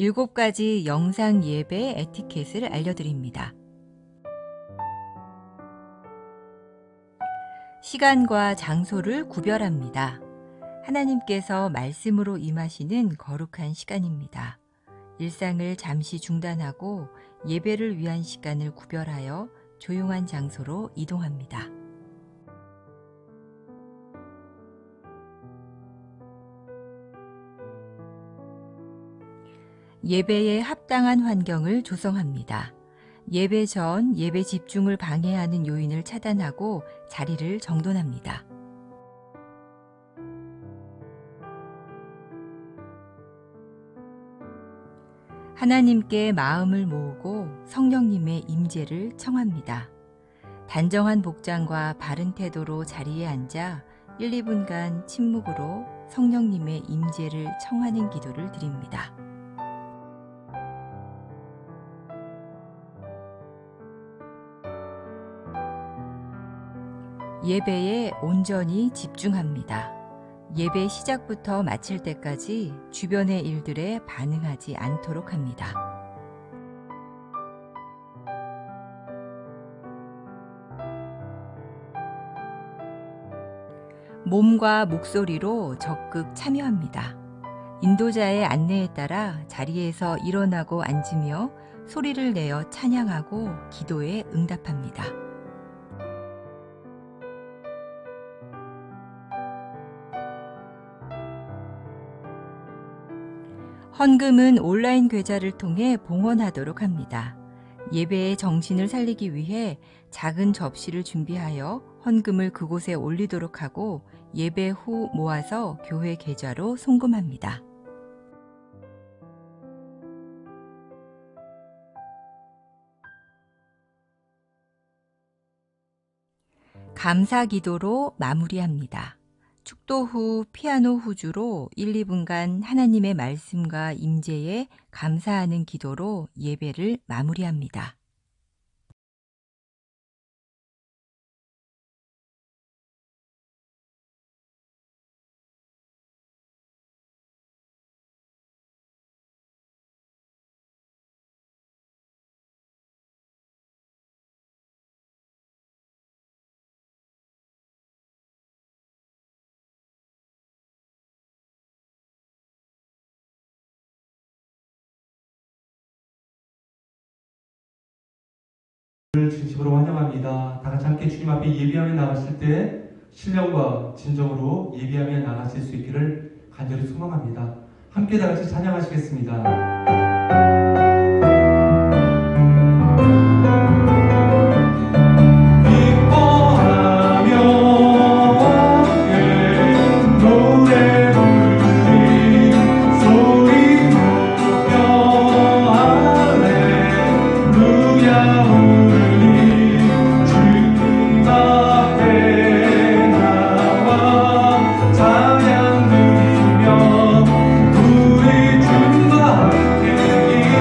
7가지 영상 예배 에티켓을 알려드립니다. 시간과 장소를 구별합니다. 하나님께서 말씀으로 임하시는 거룩한 시간입니다. 일상을 잠시 중단하고 예배를 위한 시간을 구별하여 조용한 장소로 이동합니다. 예배에 합당한 환경을 조성합니다. 예배 전 예배 집중을 방해하는 요인을 차단하고 자리를 정돈합니다. 하나님께 마음을 모으고 성령님의 임재를 청합니다. 단정한 복장과 바른 태도로 자리에 앉아 1, 2분간 침묵으로 성령님의 임재를 청하는 기도를 드립니다. 예배에 온전히 집중합니다. 예배 시작부터 마칠 때까지 주변의 일들에 반응하지 않도록 합니다. 몸과 목소리로 적극 참여합니다. 인도자의 안내에 따라 자리에서 일어나고 앉으며 소리를 내어 찬양하고 기도에 응답합니다. 헌금은 온라인 계좌를 통해 봉헌하도록 합니다. 예배의 정신을 살리기 위해 작은 접시를 준비하여 헌금을 그곳에 올리도록 하고 예배 후 모아서 교회 계좌로 송금합니다. 감사 기도로 마무리합니다. 축도 후 피아노 후주로 1, 2분간 하나님의 말씀과 임재에 감사하는 기도로 예배를 마무리합니다. 를 진심으로 환영합니다. 다 같이 함께 주님 앞에 예배하며 나갔을 때 신령과 진정으로 예배하며 나가실 수 있기를 간절히 소망합니다. 함께 다 같이 찬양하시겠습니다. 찬양 드리며 우리 주님과 함께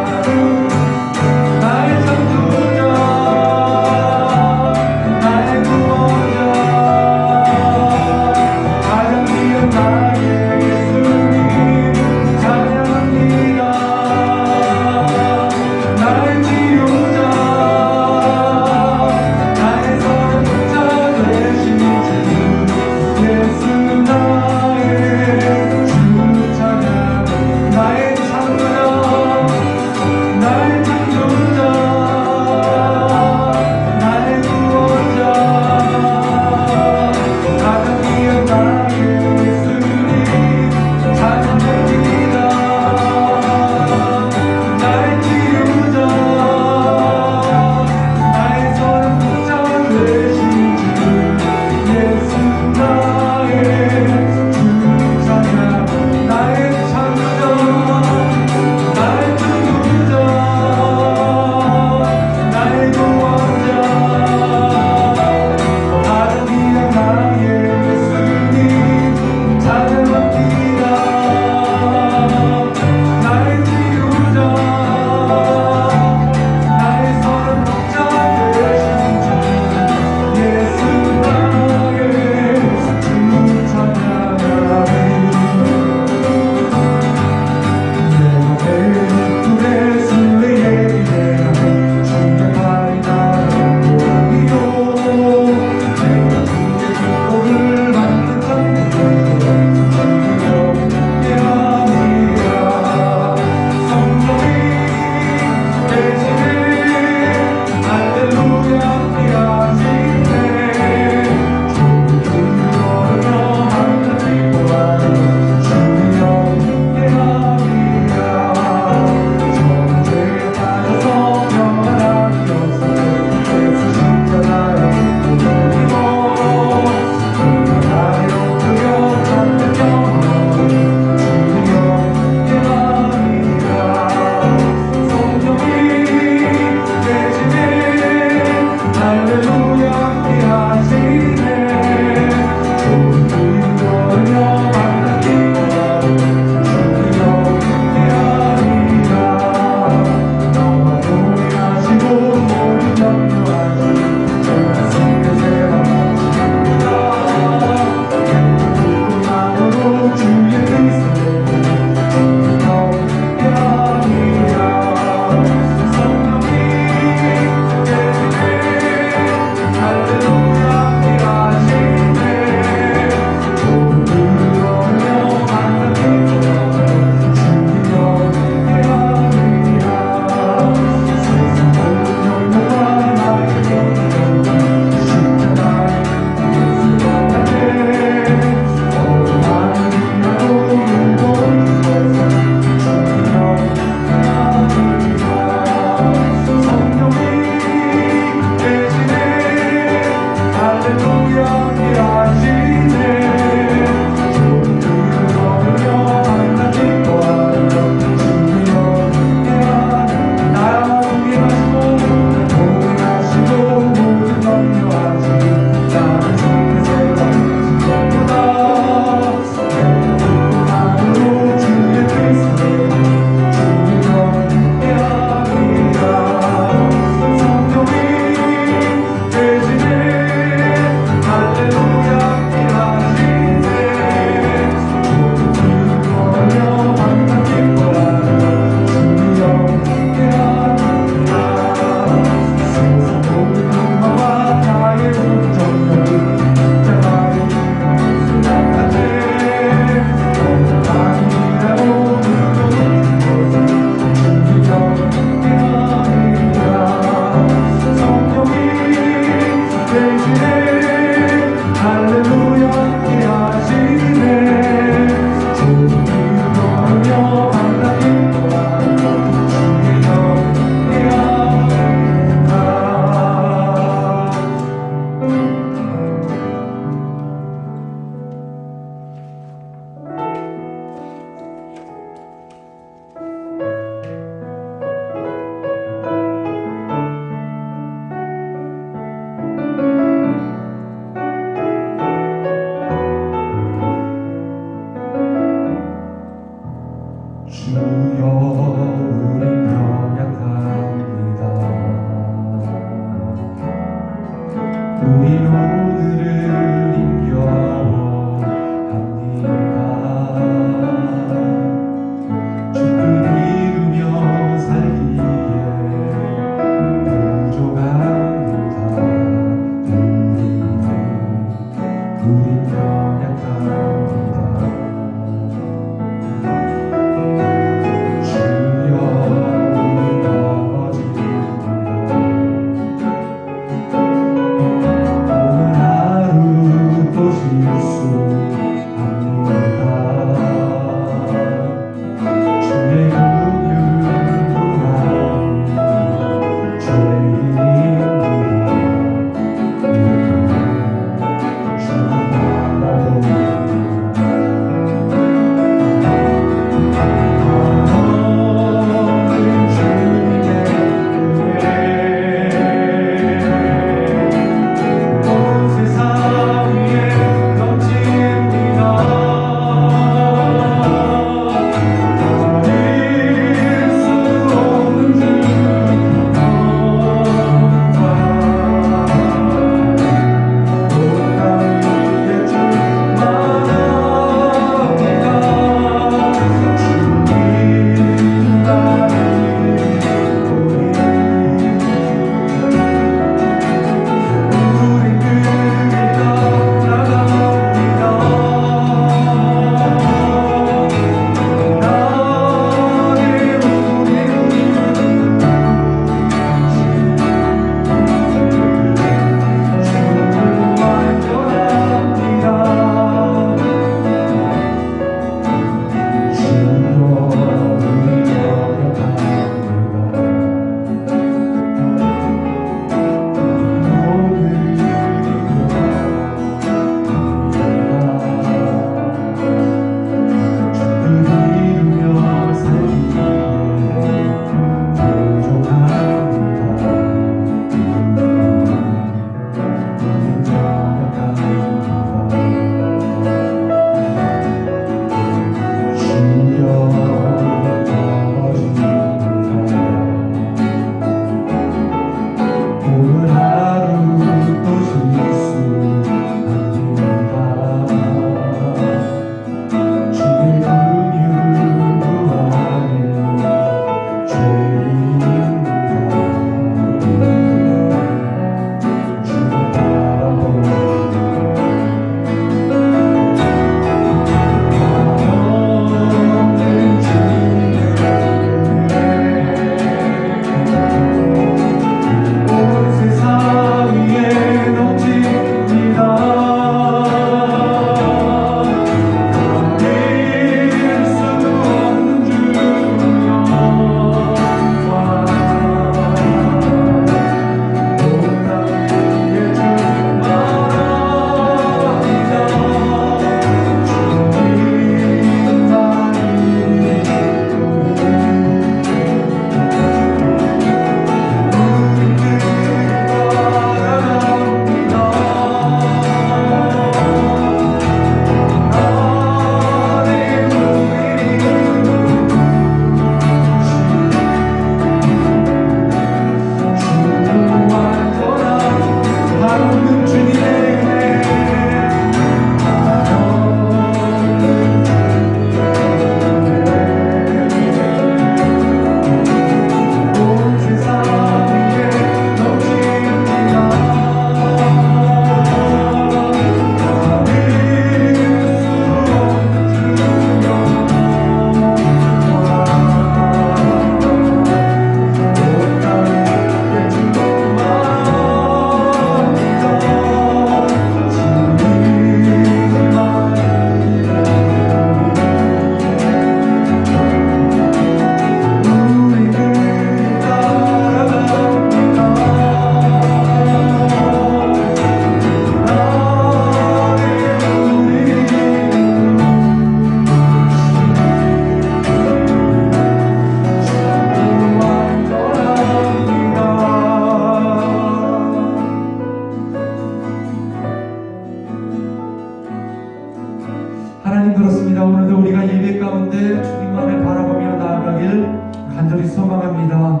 하나님 그렇습니다. 오늘도 우리가 예배 가운데 주님만을 바라보며 나아가길 간절히 소망합니다.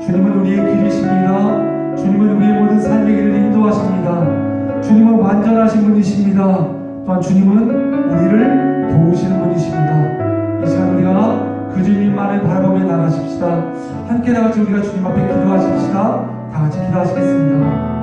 주님은 우리의 길이십니다. 주님은 우리의 모든 삶의 길을 인도하십니다. 주님은 완전하신 분이십니다. 또한 주님은 우리를 도우시는 분이십니다. 이 시간 우리가 그 주님만을 바라보며 나가십시다. 함께 다같이 우리가 주님 앞에 기도하십시다. 다같이 기도하시겠습니다.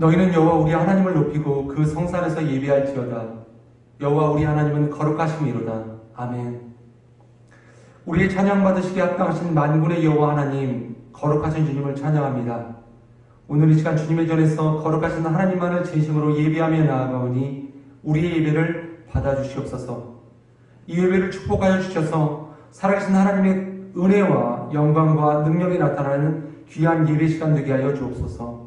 너희는 여호와 우리 하나님을 높이고 그 성산에서 예배할지어다. 여호와 우리 하나님은 거룩하심이로다. 아멘. 우리의 찬양 받으시기에 합당하신 만군의 여호와 하나님, 거룩하신 주님을 찬양합니다. 오늘 이 시간 주님의 전에서 거룩하신 하나님만을 진심으로 예배하며 나아가오니 우리의 예배를 받아주시옵소서. 이 예배를 축복하여 주셔서 살아계신 하나님의 은혜와 영광과 능력이 나타나는 귀한 예배 시간 되게 하여 주옵소서.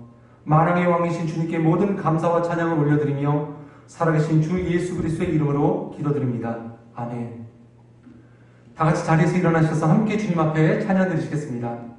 만왕의 왕이신 주님께 모든 감사와 찬양을 올려드리며 살아계신 주 예수 그리스도의 이름으로 기도드립니다. 아멘. 다 같이 자리에서 일어나셔서 함께 주님 앞에 찬양 드리시겠습니다.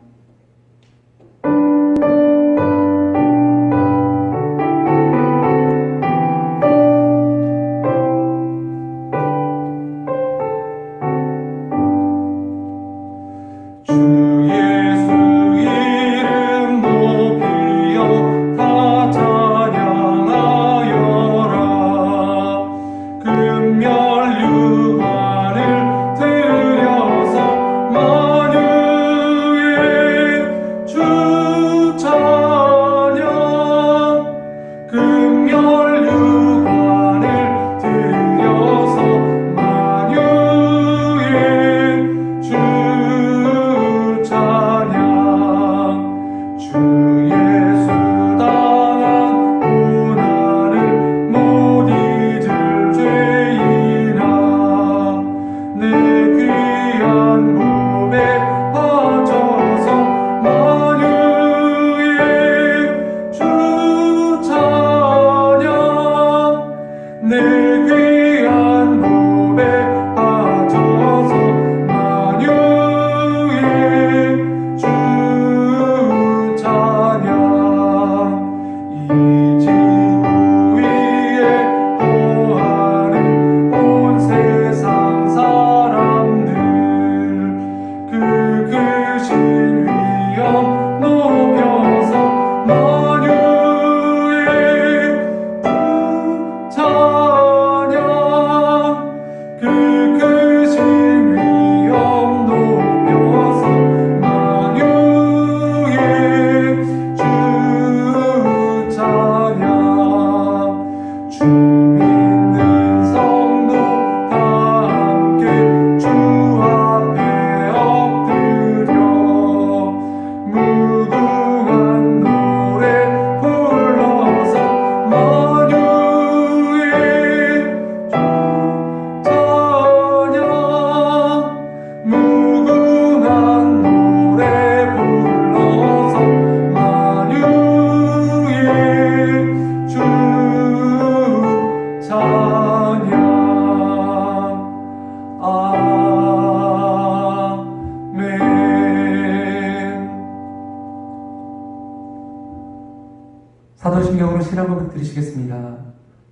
사도신경으로 신앙 고백 드리시겠습니다.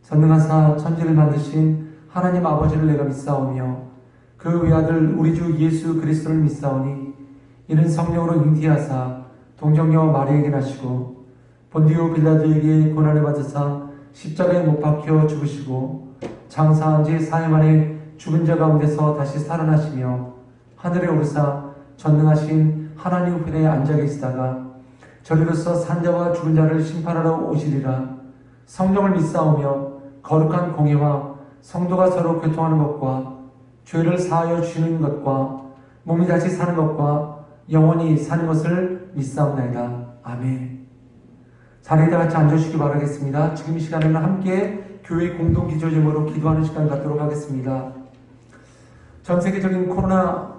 전능하사 천지를 만드신 하나님 아버지를 내가 믿사오며 그 외아들 우리 주 예수 그리스도를 믿사오니 이는 성령으로 잉태하사 동정녀 마리에게 나시고 본디오 빌라도에게 고난을 받으사 십자가에 못 박혀 죽으시고 장사한 지 4일 만에 죽은 자 가운데서 다시 살아나시며 하늘에 오르사 전능하신 하나님 우편에 앉아 계시다가 저리로서 산자와 죽은 자를 심판하러 오시리라. 성령을 믿사오며 거룩한 공예와 성도가 서로 교통하는 것과 죄를 사하여 주시는 것과 몸이 다시 사는 것과 영원히 사는 것을 믿사옵나이다. 아멘. 자리에 다 같이 앉으시기 바라겠습니다. 지금 이 시간에는 함께 교회 공동 기도 제목으로 기도하는 시간 갖도록 하겠습니다. 전 세계적인 코로나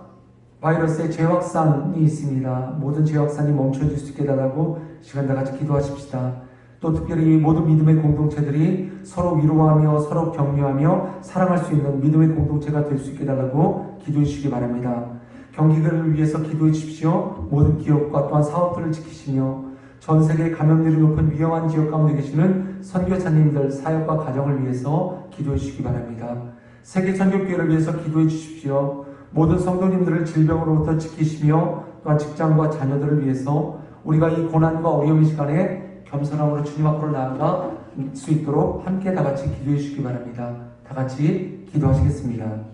바이러스의 재확산이 있습니다. 모든 재확산이 멈춰질 수 있게 해달라고 시간 다 같이 기도하십시다. 또 특별히 모든 믿음의 공동체들이 서로 위로하며 서로 격려하며 사랑할 수 있는 믿음의 공동체가 될 수 있게 해달라고 기도해 주시기 바랍니다. 경기를 위해서 기도해 주십시오. 모든 기업과 또한 사업들을 지키시며 전 세계 감염률이 높은 위험한 지역 가운데 계시는 선교사님들 사역과 가정을 위해서 기도해 주시기 바랍니다. 세계 선교교회를 위해서 기도해 주십시오. 모든 성도님들을 질병으로부터 지키시며 또한 직장과 자녀들을 위해서 우리가 이 고난과 어려움의 시간에 겸손함으로 주님 앞으로 나아갈 수 있도록 함께 다 같이 기도해 주시기 바랍니다. 다 같이 기도하시겠습니다.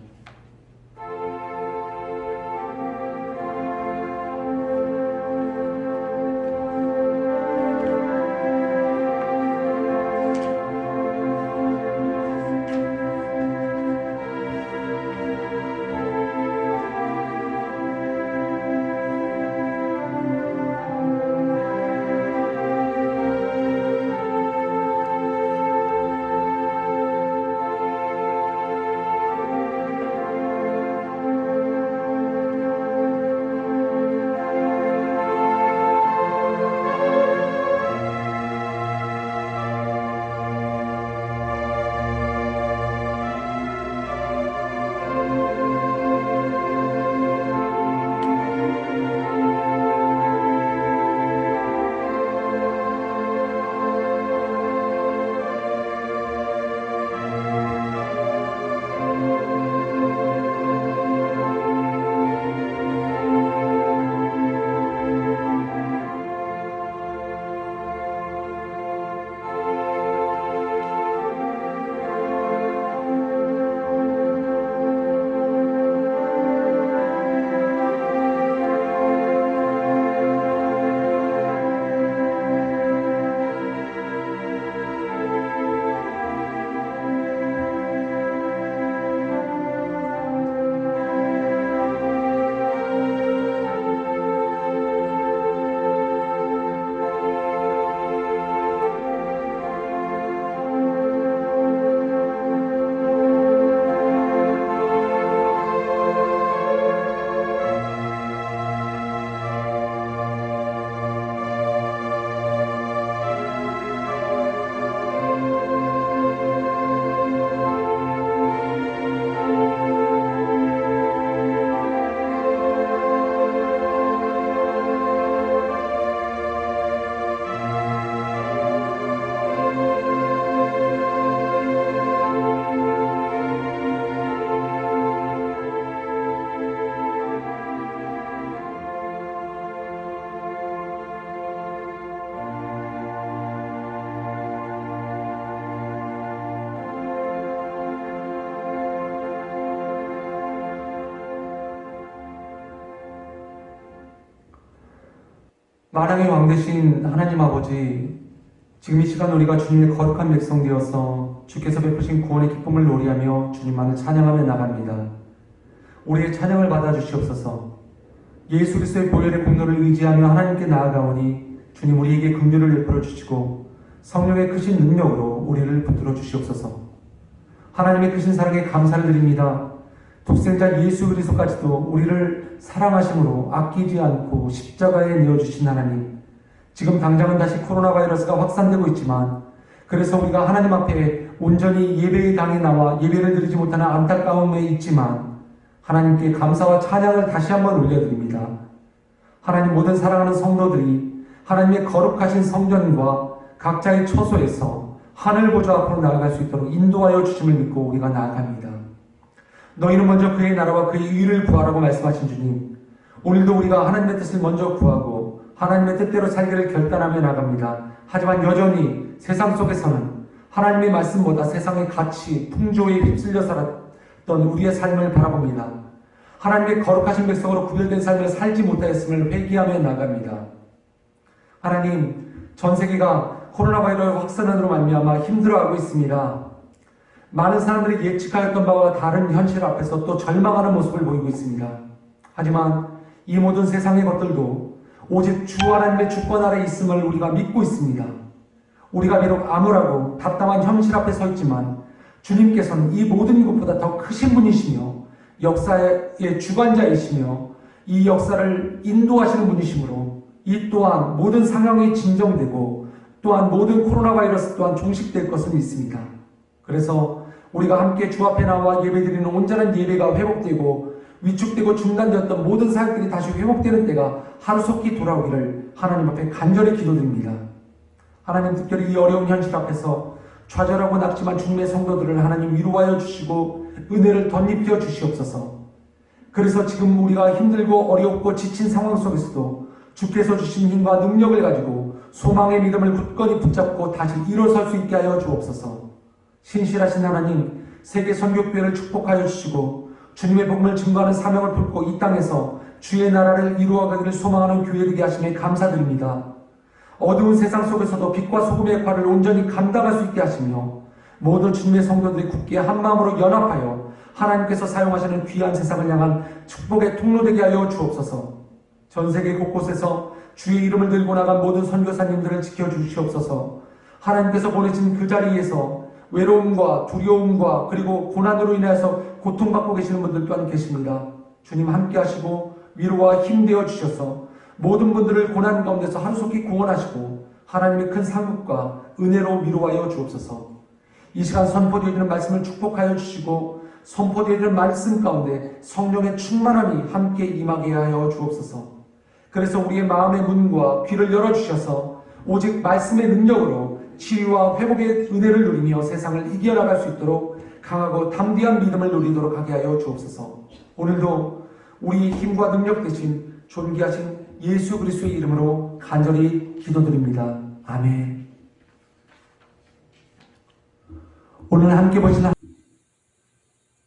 만왕의 왕 되신 하나님 아버지, 지금 이 시간 우리가 주님의 거룩한 백성 되어서 주께서 베푸신 구원의 기쁨을 노래하며 주님만을 찬양하며 나갑니다. 우리의 찬양을 받아주시옵소서. 예수 그리스도의 보혈의 공로를 의지하며 하나님께 나아가오니 주님 우리에게 긍휼을 베풀어 주시고 성령의 크신 능력으로 우리를 붙들어 주시옵소서. 하나님의 크신 사랑에 감사를 드립니다. 독생자 예수 그리스도까지도 우리를 사랑하심으로 아끼지 않고 십자가에 내어주신 하나님, 지금 당장은 다시 코로나 바이러스가 확산되고 있지만 그래서 우리가 하나님 앞에 온전히 예배의 당에 나와 예배를 드리지 못하는 안타까움에 있지만 하나님께 감사와 찬양을 다시 한번 올려드립니다. 하나님, 모든 사랑하는 성도들이 하나님의 거룩하신 성전과 각자의 처소에서 하늘 보좌 앞으로 나아갈 수 있도록 인도하여 주심을 믿고 우리가 나아갑니다. 너희는 먼저 그의 나라와 그의 의를 구하라고 말씀하신 주님, 오늘도 우리가 하나님의 뜻을 먼저 구하고 하나님의 뜻대로 살기를 결단하며 나갑니다. 하지만 여전히 세상 속에서는 하나님의 말씀보다 세상의 가치, 풍조에 휩쓸려 살았던 우리의 삶을 바라봅니다. 하나님의 거룩하신 백성으로 구별된 삶을 살지 못하였음을 회개하며 나갑니다. 하나님, 전 세계가 코로나 바이러스 확산으로 말미암아 힘들어하고 있습니다. 많은 사람들이 예측하였던 바와 다른 현실 앞에서 또 절망하는 모습을 보이고 있습니다. 하지만 이 모든 세상의 것들도 오직 주 하나님의 주권 아래 있음을 우리가 믿고 있습니다. 우리가 비록 암울하고 답답한 현실 앞에 서 있지만 주님께서는 이 모든 것보다 더 크신 분이시며 역사의 주관자이시며 이 역사를 인도하시는 분이시므로 이 또한 모든 상황이 진정되고 또한 모든 코로나 바이러스 또한 종식될 것을 믿습니다. 그래서 우리가 함께 주 앞에 나와 예배드리는 온전한 예배가 회복되고 위축되고 중단되었던 모든 사역들이 다시 회복되는 때가 하루속히 돌아오기를 하나님 앞에 간절히 기도드립니다. 하나님, 특별히 이 어려운 현실 앞에서 좌절하고 낙심한 주님의 성도들을 하나님 위로하여 주시고 은혜를 덧입혀 주시옵소서. 그래서 지금 우리가 힘들고 어렵고 지친 상황 속에서도 주께서 주신 힘과 능력을 가지고 소망의 믿음을 굳건히 붙잡고 다시 일어설 수 있게 하여 주옵소서. 신실하신 하나님, 세계 선교교회를 축복하여 주시고 주님의 복음을 증거하는 사명을 품고 이 땅에서 주의 나라를 이루어가기를 소망하는 교회 되게 하심에 감사드립니다. 어두운 세상 속에서도 빛과 소금의 역할을 온전히 감당할 수 있게 하시며 모든 주님의 성도들이 굳게 한마음으로 연합하여 하나님께서 사용하시는 귀한 세상을 향한 축복의 통로 되게 하여 주옵소서. 전 세계 곳곳에서 주의 이름을 들고 나간 모든 선교사님들을 지켜주시옵소서. 하나님께서 보내신 그 자리에서 외로움과 두려움과 그리고 고난으로 인해서 고통받고 계시는 분들 또한 계십니다. 주님 함께 하시고 위로와 힘되어 주셔서 모든 분들을 고난 가운데서 하루속히 구원하시고 하나님의 큰 상급과 은혜로 위로하여 주옵소서. 이 시간 선포되어지는 말씀을 축복하여 주시고 선포되어지는 말씀 가운데 성령의 충만함이 함께 임하게 하여 주옵소서. 그래서 우리의 마음의 문과 귀를 열어주셔서 오직 말씀의 능력으로 치유와 회복의 은혜를 누리며 세상을 이겨나갈 수 있도록 강하고 담대한 믿음을 누리도록 하게 하여 주옵소서. 오늘도 우리의 힘과 능력 대신 존귀하신 예수 그리스도의 이름으로 간절히 기도드립니다. 아멘. 오늘 함께 보시는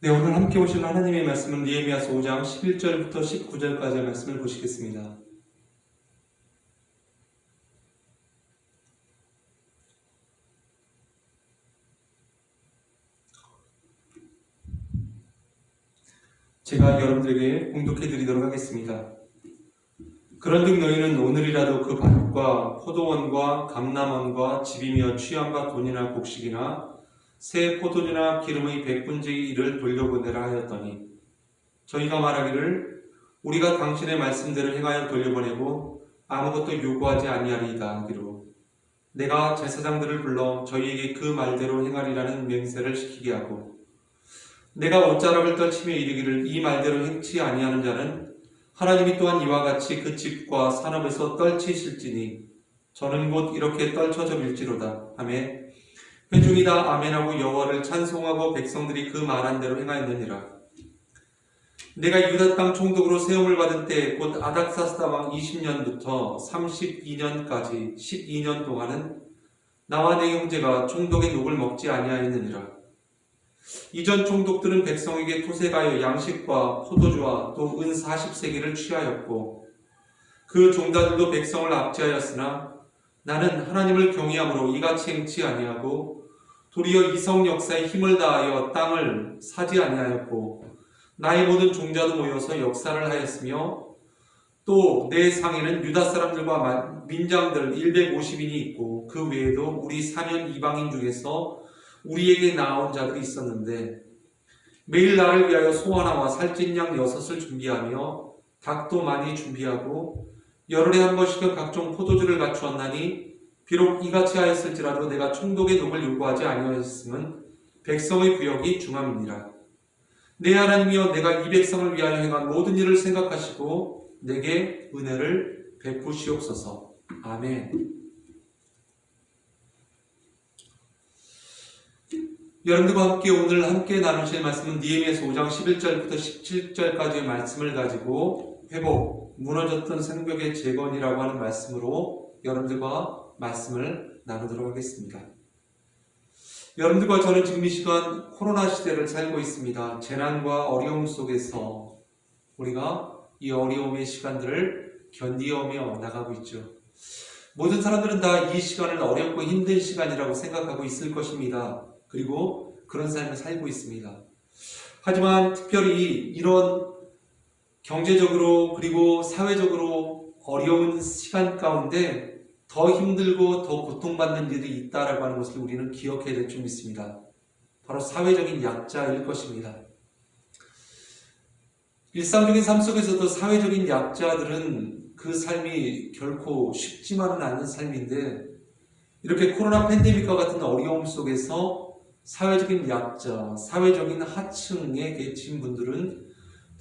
오늘 함께 보시는 하나님의 말씀은 느헤미야서 5장 11절부터 19절까지의 말씀을 보시겠습니다. 제가 여러분들에게 공독해 드리도록 하겠습니다. 그런즉 너희는 오늘이라도 그 밭과 포도원과 감람원과 집이며 취함과 돈이나 곡식이나 새 포도주나 기름의 100분의 1을 돌려보내라 하였더니 저희가 말하기를 우리가 당신의 말씀대로 행하여 돌려보내고 아무것도 요구하지 아니하리이다 하기로 내가 제사장들을 불러 저희에게 그 말대로 행하리라는 맹세를 시키게 하고 내가 옷자락을 떨치며 이르기를 이 말대로 행치 아니하는 자는 하나님이 또한 이와 같이 그 집과 산업에서 떨치실지니 저는 곧 이렇게 떨쳐져 밀지로다 하매 회중이 다 아멘하고 여호와를 찬송하고 백성들이 그 말한 대로 행하였느니라. 내가 유다 땅 총독으로 세움을 받은 때 곧 아닥사스다 왕 20년부터 32년까지 12년 동안은 나와 내 형제가 총독의 녹을 먹지 아니하였느니라. 이전 총독들은 백성에게 토색하여 양식과 포도주와 또 은 40세기를 취하였고 그 종자들도 백성을 압제하였으나 나는 하나님을 경외함으로 이같이 행치 아니하고 도리어 이성 역사에 힘을 다하여 땅을 사지 아니하였고 나의 모든 종자도 모여서 역사를 하였으며 또 내 상에는 유다 사람들과 민장들 150인이 있고 그 외에도 우리 사면 이방인 중에서 우리에게 나아온 자들이 있었는데 매일 나를 위하여 소 하나와 살찐 양 6을 준비하며 닭도 많이 준비하고 열흘에 한 번씩은 각종 포도주를 갖추었나니 비록 이같이 하였을지라도 내가 총독의 녹을 요구하지 아니하였음은 백성의 구역이 중함이니라. 내 하나님이여 내가 이 백성을 위하여 행한 모든 일을 생각하시고 내게 은혜를 베푸시옵소서. 아멘. 여러분들과 함께 오늘 함께 나누실 말씀은 느헤미야서 5장 11절부터 17절까지의 말씀을 가지고 회복, 무너졌던 성벽의 재건이라고 하는 말씀으로 여러분들과 말씀을 나누도록 하겠습니다. 여러분들과 저는 지금 이 시간 코로나 시대를 살고 있습니다. 재난과 어려움 속에서 우리가 이 어려움의 시간들을 견디어며 나가고 있죠. 모든 사람들은 다 이 시간을 어렵고 힘든 시간이라고 생각하고 있을 것입니다. 그리고 그런 삶을 살고 있습니다. 하지만 특별히 이런 경제적으로 그리고 사회적으로 어려운 시간 가운데 더 힘들고 더 고통받는 일이 있다라고 하는 것을 우리는 기억해야 될 줄 믿습니다. 바로 사회적인 약자일 것입니다. 일상적인 삶 속에서도 사회적인 약자들은 그 삶이 결코 쉽지만은 않은 삶인데 이렇게 코로나 팬데믹과 같은 어려움 속에서 사회적인 약자, 사회적인 하층에 계신 분들은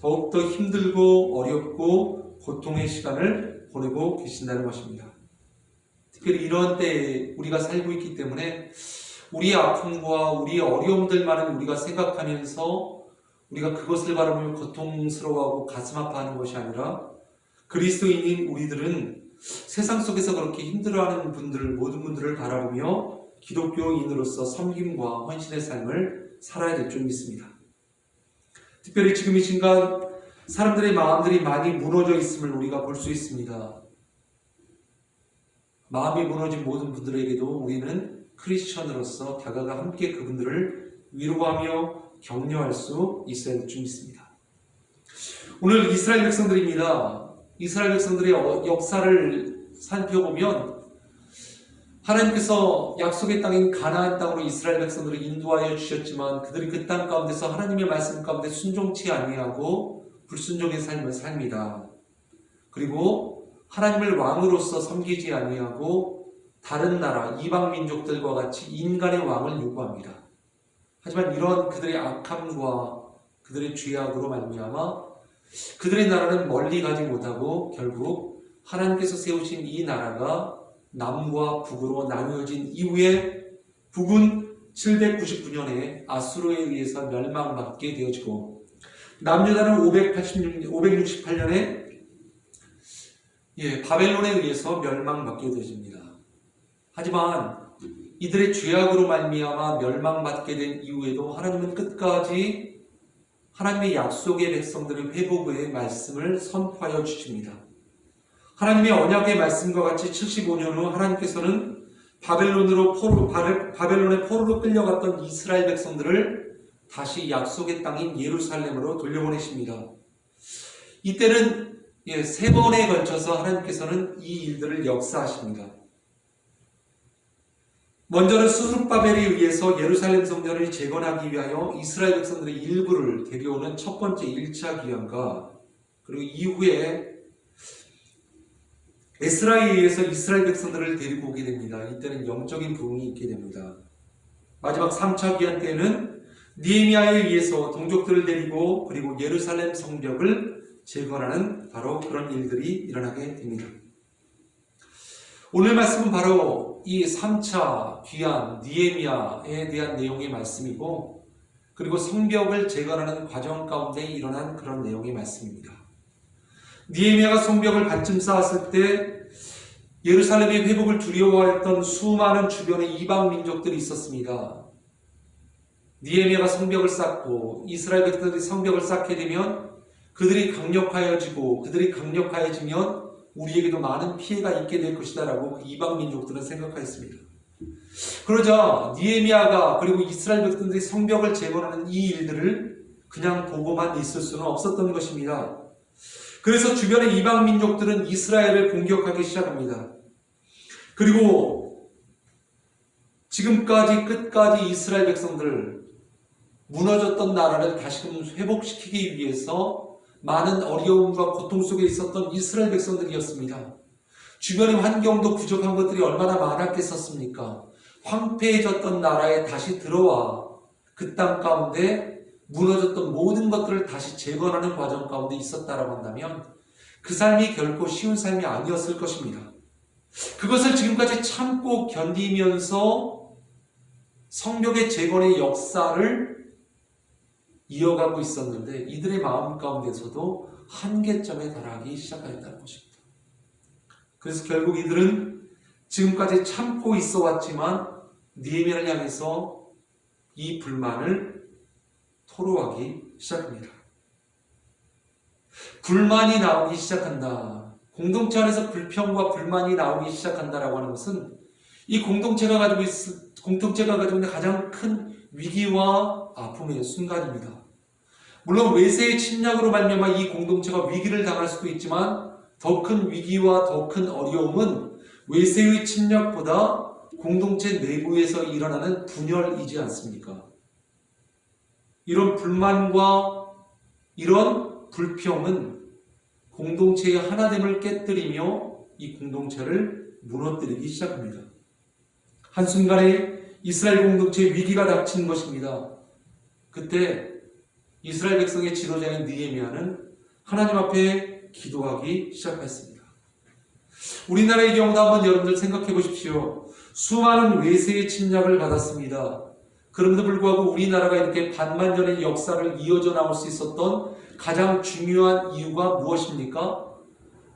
더욱더 힘들고 어렵고 고통의 시간을 보내고 계신다는 것입니다. 특별히 이런 때에 우리가 살고 있기 때문에 우리의 아픔과 우리의 어려움들만은 우리가 생각하면서 우리가 그것을 바라보며 고통스러워하고 가슴 아파하는 것이 아니라 그리스도인인 우리들은 세상 속에서 그렇게 힘들어하는 분들, 모든 분들을 바라보며 기독교인으로서 섬김과 헌신의 삶을 살아야 될 줄 믿습니다. 특별히 지금 이 순간 사람들의 마음들이 많이 무너져 있음을 우리가 볼 수 있습니다. 마음이 무너진 모든 분들에게도 우리는 크리스천으로서 다가가 함께 그분들을 위로하며 격려할 수 있어야 될 줄 믿습니다. 오늘 이스라엘 백성들입니다. 이스라엘 백성들의 역사를 살펴보면 하나님께서 약속의 땅인 가나안 땅으로 이스라엘 백성들을 인도하여 주셨지만 그들이 그 땅 가운데서 하나님의 말씀 가운데 순종치 아니하고 불순종의 삶을 삽니다. 그리고 하나님을 왕으로서 섬기지 아니하고 다른 나라 이방 민족들과 같이 인간의 왕을 요구합니다. 하지만 이런 그들의 악함과 그들의 죄악으로 말미암아 그들의 나라는 멀리 가지 못하고 결국 하나님께서 세우신 이 나라가 남과 북으로 나누어진 이후에 북은 799년에 아수르에 의해서 멸망받게 되어지고 남유다는 568년에 바벨론에 의해서 멸망받게 되어집니다. 하지만 이들의 죄악으로 말미암아 멸망받게 된 이후에도 하나님은 끝까지 하나님의 약속의 백성들의 회복의 말씀을 선포하여 주십니다. 하나님의 언약의 말씀과 같이 75년 후 하나님께서는 바벨론의 포로로 끌려갔던 이스라엘 백성들을 다시 약속의 땅인 예루살렘으로 돌려보내십니다. 이때는 3번에 걸쳐서 하나님께서는 이 일들을 역사하십니다. 먼저는 수룹바벨에 의해서 예루살렘 성전을 재건하기 위하여 이스라엘 백성들의 일부를 데려오는 첫 번째 1차 귀환과 그리고 이후에 에스라에 의해서 이스라엘 백성들을 데리고 오게 됩니다. 이때는 영적인 부흥이 있게 됩니다. 마지막 3차 귀환 때에는 느헤미야에 의해서 동족들을 데리고 그리고 예루살렘 성벽을 재건하는 바로 그런 일들이 일어나게 됩니다. 오늘 말씀은 바로 이 3차 귀환 느헤미야에 대한 내용의 말씀이고 그리고 성벽을 재건하는 과정 가운데 일어난 그런 내용의 말씀입니다. 느헤미야가 성벽을 반쯤 쌓았을 때 예루살렘의 회복을 두려워했던 수많은 주변의 이방 민족들이 있었습니다. 느헤미야가 성벽을 쌓고 이스라엘 백성들이 성벽을 쌓게 되면 그들이 강력해지고 그들이 강력해지면 우리에게도 많은 피해가 있게 될 것이다 라고 그 이방 민족들은 생각하였습니다. 그러자 느헤미야가 그리고 이스라엘 백성들이 성벽을 재건하는 이 일들을 그냥 보고만 있을 수는 없었던 것입니다. 그래서 주변의 이방 민족들은 이스라엘을 공격하기 시작합니다. 그리고 지금까지 끝까지 이스라엘 백성들을 무너졌던 나라를 다시금 회복시키기 위해서 많은 어려움과 고통 속에 있었던 이스라엘 백성들이었습니다. 주변의 환경도 부족한 것들이 얼마나 많았겠었습니까? 황폐해졌던 나라에 다시 들어와 그 땅 가운데 무너졌던 모든 것들을 다시 재건하는 과정 가운데 있었다라고 한다면 그 삶이 결코 쉬운 삶이 아니었을 것입니다. 그것을 지금까지 참고 견디면서 성벽의 재건의 역사를 이어가고 있었는데 이들의 마음 가운데서도 한계점에 달하기 시작하였다는 것입니다. 그래서 결국 이들은 지금까지 참고 있어 왔지만 느헤미야를 향해서 이 불만을 토로하기 시작합니다. 불만이 나오기 시작한다. 공동체 안에서 불평과 불만이 나오기 시작한다라고 하는 것은 이 공동체가 가지고 있는 가장 큰 위기와 아픔의 순간입니다. 물론 외세의 침략으로 말미암아 이 공동체가 위기를 당할 수도 있지만 더 큰 위기와 더 큰 어려움은 외세의 침략보다 공동체 내부에서 일어나는 분열이지 않습니까? 이런 불만과 이런 불평은 공동체의 하나됨을 깨뜨리며 이 공동체를 무너뜨리기 시작합니다. 한순간에 이스라엘 공동체의 위기가 닥친 것입니다. 그때 이스라엘 백성의 지도자인 느헤미야는 하나님 앞에 기도하기 시작했습니다. 우리나라의 경우도 한번 여러분들 생각해 보십시오. 수많은 외세의 침략을 받았습니다. 그럼에도 불구하고 우리나라가 이렇게 반만년의 역사를 이어져 나올 수 있었던 가장 중요한 이유가 무엇입니까?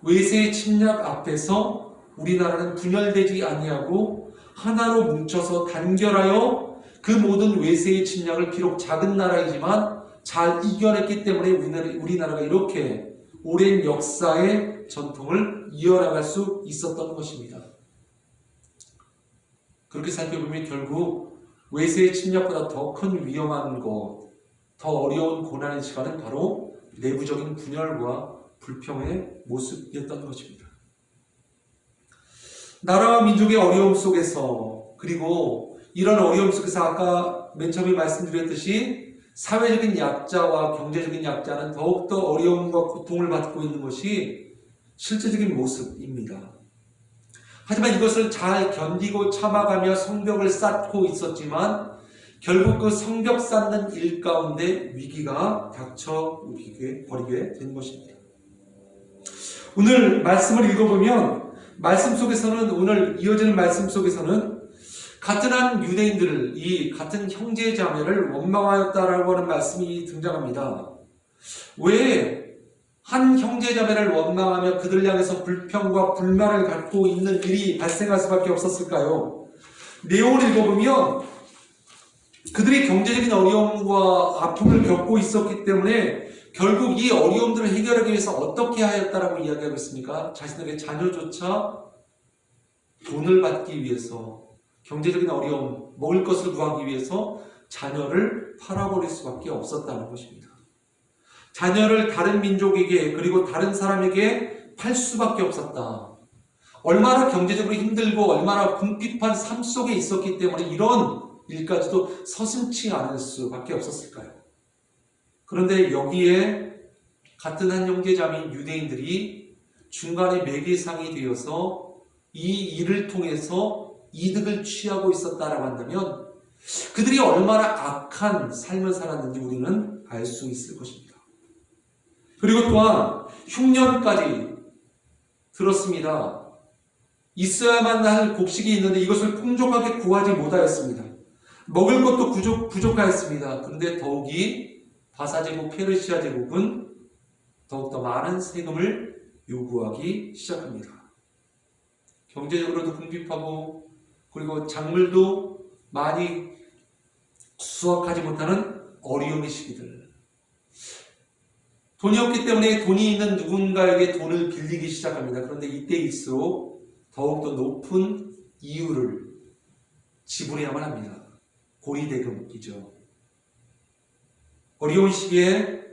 외세의 침략 앞에서 우리나라는 분열되지 아니하고 하나로 뭉쳐서 단결하여 그 모든 외세의 침략을 비록 작은 나라이지만 잘 이겨냈기 때문에 우리나라가 이렇게 오랜 역사의 전통을 이어나갈 수 있었던 것입니다. 그렇게 살펴보면 결국 외세의 침략보다 더 큰 위험한 것, 더 어려운 고난의 시간은 바로 내부적인 분열과 불평의 모습이었던 것입니다. 나라와 민족의 어려움 속에서 그리고 이런 어려움 속에서 아까 맨 처음에 말씀드렸듯이 사회적인 약자와 경제적인 약자는 더욱더 어려움과 고통을 받고 있는 것이 실제적인 모습입니다. 하지만 이것을 잘 견디고 참아가며 성벽을 쌓고 있었지만 결국 그 성벽 쌓는 일 가운데 위기가 닥쳐버리게 된 것입니다. 오늘 말씀을 읽어보면 말씀 속에서는 오늘 이어지는 말씀 속에서는 같은 한 유대인들을 이 같은 형제 자매를 원망하였다라고 하는 말씀이 등장합니다. 왜 한 형제 자매를 원망하며 그들 향해서 불평과 불만을 갖고 있는 일이 발생할 수밖에 없었을까요? 내용을 읽어보면 그들이 경제적인 어려움과 아픔을 겪고 있었기 때문에 결국 이 어려움들을 해결하기 위해서 어떻게 하였다라고 이야기하고 있습니까? 자신들의 자녀조차 돈을 받기 위해서 경제적인 어려움, 먹을 것을 구하기 위해서 자녀를 팔아버릴 수밖에 없었다는 것입니다. 자녀를 다른 민족에게 그리고 다른 사람에게 팔 수밖에 없었다. 얼마나 경제적으로 힘들고 얼마나 궁핍한 삶 속에 있었기 때문에 이런 일까지도 서슴지 않을 수밖에 없었을까요? 그런데 여기에 같은 한 형제자매인 유대인들이 중간에 매개상이 되어서 이 일을 통해서 이득을 취하고 있었다라고 한다면 그들이 얼마나 악한 삶을 살았는지 우리는 알 수 있을 것입니다. 그리고 또한 흉년까지 들었습니다. 있어야만 할 곡식이 있는데 이것을 풍족하게 구하지 못하였습니다. 먹을 것도 부족하였습니다. 그런데 더욱이 바사제국 페르시아 제국은 더욱더 많은 세금을 요구하기 시작합니다. 경제적으로도 궁핍하고 그리고 작물도 많이 수확하지 못하는 어려움의 시기들. 돈이 없기 때문에 돈이 있는 누군가에게 돈을 빌리기 시작합니다. 그런데 이때일수록 더욱더 높은 이유를 지불해야만 합니다. 고리대금이죠. 어려운 시기에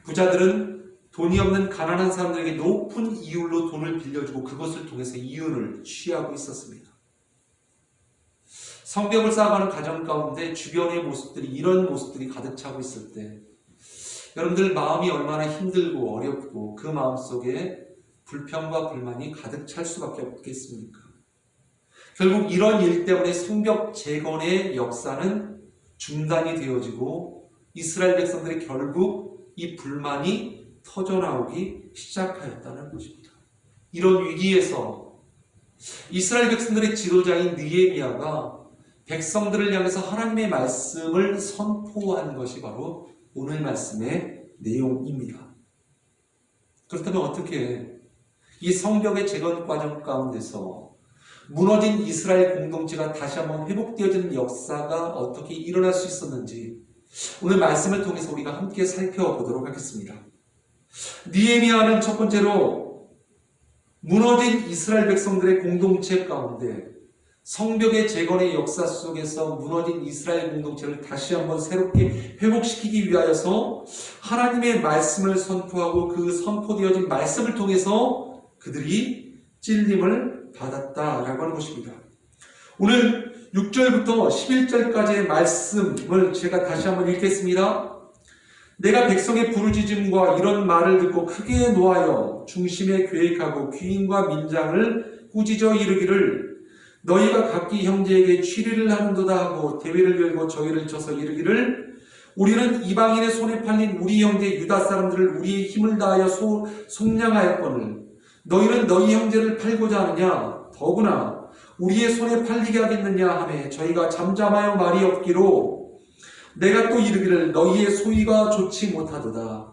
부자들은 돈이 없는 가난한 사람들에게 높은 이율로 돈을 빌려주고 그것을 통해서 이윤을 취하고 있었습니다. 성벽을 쌓아가는 가정 가운데 주변의 모습들이, 이런 모습들이 가득 차고 있을 때 여러분들 마음이 얼마나 힘들고 어렵고 그 마음속에 불평과 불만이 가득 찰 수밖에 없겠습니까? 결국 이런 일 때문에 성벽 재건의 역사는 중단이 되어지고 이스라엘 백성들이 결국 이 불만이 터져나오기 시작하였다는 것입니다. 이런 위기에서 이스라엘 백성들의 지도자인 느헤미야가 백성들을 향해서 하나님의 말씀을 선포한 것이 바로 오늘 말씀의 내용입니다. 그렇다면 어떻게 이 성벽의 재건 과정 가운데서 무너진 이스라엘 공동체가 다시 한번 회복되어지는 역사가 어떻게 일어날 수 있었는지 오늘 말씀을 통해서 우리가 함께 살펴보도록 하겠습니다. 느헤미야는 첫 번째로 무너진 이스라엘 백성들의 공동체 가운데 성벽의 재건의 역사 속에서 무너진 이스라엘 공동체를 다시 한번 새롭게 회복시키기 위하여서 하나님의 말씀을 선포하고 그 선포되어진 말씀을 통해서 그들이 찔림을 받았다라고 하는 것입니다. 오늘 6절부터 11절까지의 말씀을 제가 다시 한번 읽겠습니다. 내가 백성의 부르짖음과 이런 말을 듣고 크게 노하여 중심에 계획하고 귀인과 민장을 꾸짖어 이르기를 너희가 각기 형제에게 취리를 하는도다 하고 대회를 열고 저희를 쳐서 이르기를 우리는 이방인의 손에 팔린 우리 형제 유다 사람들을 우리의 힘을 다하여 속량하였거늘 너희는 너희 형제를 팔고자 하느냐 더구나 우리의 손에 팔리게 하겠느냐 하매 저희가 잠잠하여 말이 없기로 내가 또 이르기를 너희의 소위가 좋지 못하도다.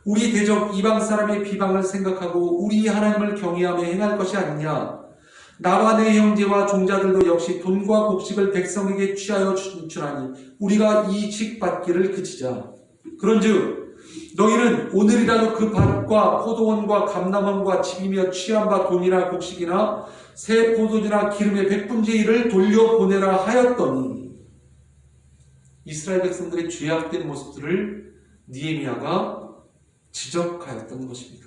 우리 대적 이방 사람의 비방을 생각하고 우리 하나님을 경외하며 행할 것이 아니냐. 나와 내 형제와 종자들도 역시 돈과 곡식을 백성에게 취하여 준추나니 우리가 이직 받기를 그치자. 그런즉 너희는 오늘이라도 그 밭과 포도원과 감람원과 집이며 취한 바 돈이나 곡식이나 새 포도주나 기름의 100분의 1을 돌려보내라 하였더니 이스라엘 백성들의 죄악된 모습들을 느헤미야가 지적하였던 것입니다.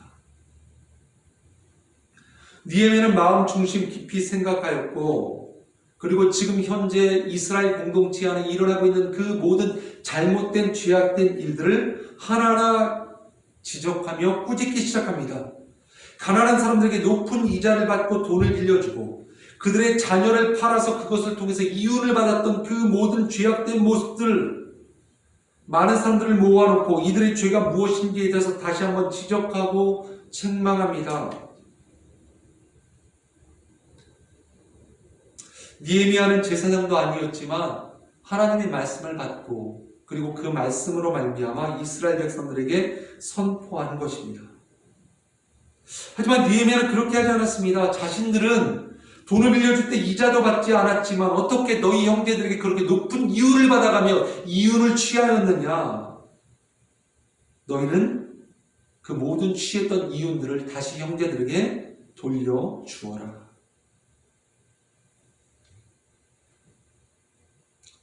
느헤미야는 마음 중심 깊이 생각하였고 그리고 지금 현재 이스라엘 공동체 안에 일어나고 있는 그 모든 잘못된 죄악된 일들을 하나하나 지적하며 꾸짖기 시작합니다. 가난한 사람들에게 높은 이자를 받고 돈을 빌려주고 그들의 자녀를 팔아서 그것을 통해서 이윤을 받았던 그 모든 죄악된 모습들, 많은 사람들을 모아놓고 이들의 죄가 무엇인지에 대해서 다시 한번 지적하고 책망합니다. 느헤미야는 제사장도 아니었지만 하나님의 말씀을 받고 그리고 그 말씀으로 말미암아 이스라엘 백성들에게 선포하는 것입니다. 하지만 느헤미야는 그렇게 하지 않았습니다. 자신들은 돈을 빌려줄 때 이자도 받지 않았지만 어떻게 너희 형제들에게 그렇게 높은 이윤을 받아가며 이윤을 취하였느냐. 너희는 그 모든 취했던 이윤들을 다시 형제들에게 돌려주어라.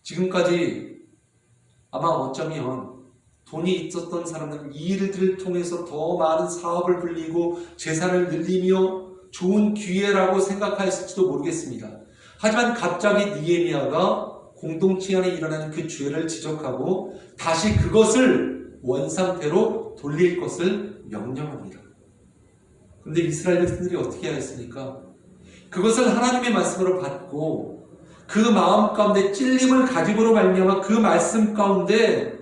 지금까지 아마 어쩌면 돈이 있었던 사람들은 이 일들을 통해서 더 많은 사업을 불리고 재산을 늘리며 좋은 기회라고 생각하였을지도 모르겠습니다. 하지만 갑자기 느헤미야가 공동체 안에 일어나는 그 죄를 지적하고 다시 그것을 원상태로 돌릴 것을 명령합니다. 그런데 이스라엘 백성들이 어떻게 하였습니까? 그것을 하나님의 말씀으로 받고 그 마음 가운데 찔림을 가지고로 말미암아 그 말씀 가운데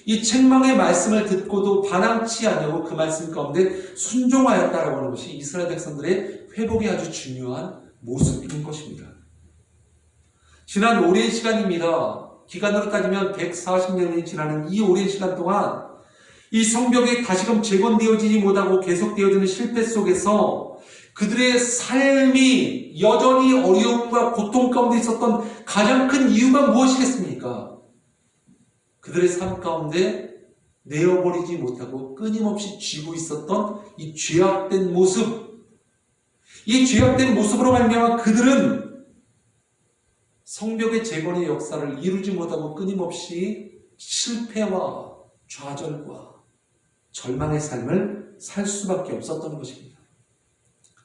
이 책망의 말씀을 듣고도 반항치 아니하고 그 말씀 가운데 순종하였다라고 하는 것이 이스라엘 백성들의 회복이 아주 중요한 모습인 것입니다. 지난 오랜 시간입니다. 기간으로 따지면 140년이 지나는 이 오랜 시간 동안 이 성벽이 다시금 재건되어지지 못하고 계속되어지는 실패 속에서 그들의 삶이 여전히 어려움과 고통 가운데 있었던 가장 큰 이유가 무엇이겠습니까? 그들의 삶 가운데 내어버리지 못하고 끊임없이 쥐고 있었던 이 죄악된 모습, 이 죄악된 모습으로 말미암아 그들은 성벽의 재건의 역사를 이루지 못하고 끊임없이 실패와 좌절과 절망의 삶을 살 수밖에 없었던 것입니다.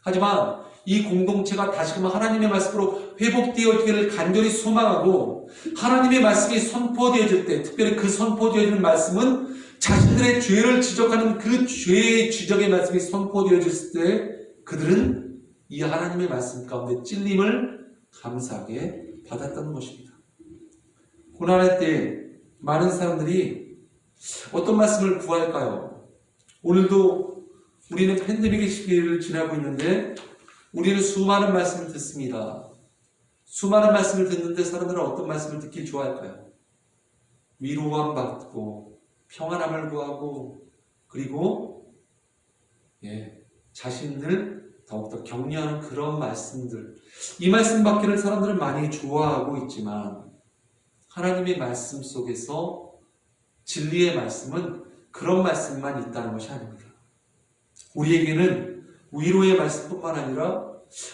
하지만 이 공동체가 다시금 하나님의 말씀으로 회복되어지기를 간절히 소망하고 하나님의 말씀이 선포되어질 때, 특별히 그 선포되어지는 말씀은 자신들의 죄를 지적하는 그 죄의 지적의 말씀이 선포되어졌을 때 그들은 이 하나님의 말씀 가운데 찔림을 감사하게 받았다는 것입니다. 고난할 때 많은 사람들이 어떤 말씀을 구할까요? 오늘도 우리는 팬데믹의 시기를 지나고 있는데 우리는 수많은 말씀을 듣습니다. 수많은 말씀을 듣는데 사람들은 어떤 말씀을 듣길 좋아할까요? 위로함 받고 평안함을 구하고 그리고 자신을 더욱더 격려하는 그런 말씀들, 이 말씀 받기를 사람들은 많이 좋아하고 있지만 하나님의 말씀 속에서 진리의 말씀은 그런 말씀만 있다는 것이 아닙니다. 우리에게는 위로의 말씀뿐만 아니라